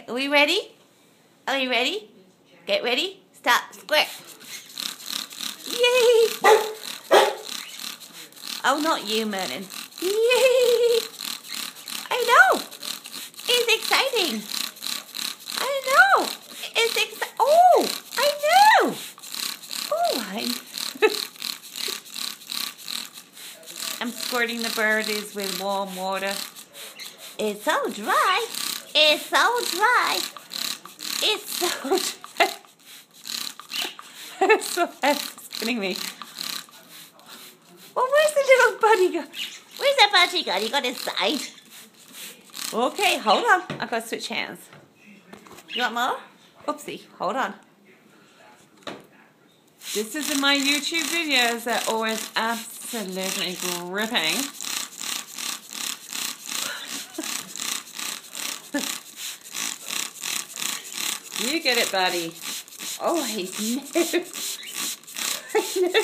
are we ready? Are you ready? Get ready. Start. Square. Yay! Oh, not you, Merlin. Yay! I know. It's exciting. I know. It's exciting. Oh, I know. Oh, I'm squirting the birdies with warm water. It's so dry. It's so dry. It's so dry. That's kidding me. Well, where's the little buddy go? Where's that budgie go? He got his side. Okay, hold on. I've got to switch hands. You want more? Oopsie, hold on. This is in my YouTube videos. They're always absolutely gripping. You get it, buddy. Oh, he's new. I know.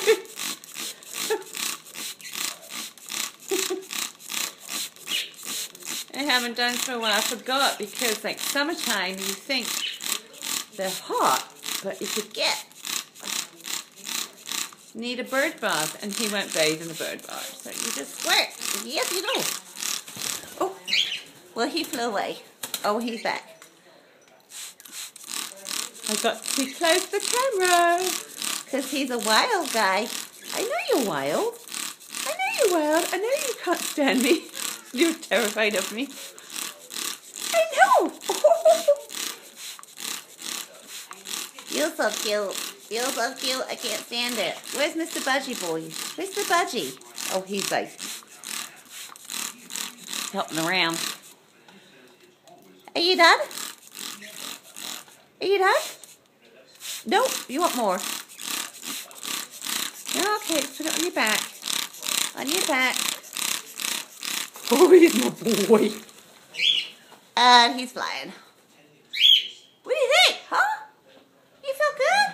I haven't done for a while. I forgot because, like, summertime, you think they're hot, but you forget. Need a bird bath, and he won't bathe in the bird bath. So you just squirt. Yes, you do. Oh, well, he flew away. Oh, he's back. I got to close the camera because he's a wild guy. I know you're wild. I know you're wild. I know you can't stand me. You're terrified of me. I know. You're so cute. You're so cute. I can't stand it. Where's Mr. Budgie boy? Where's the budgie? Oh, he's like helping around. Are you done? Are you done? Nope, you want more. Okay, put it on your back. On your back. Oh, he's my boy. And he's flying. What do you think, huh? You feel good?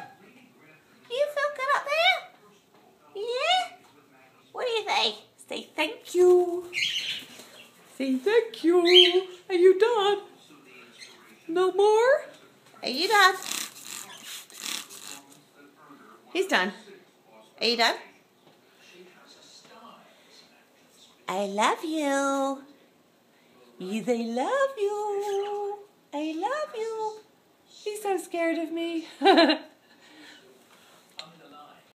You feel good up there? Yeah? What do you think? Say thank you. Say thank you. Are you done? No more? Are you done? He's done. Are you done? I love you. They love you. I love you. He's so scared of me.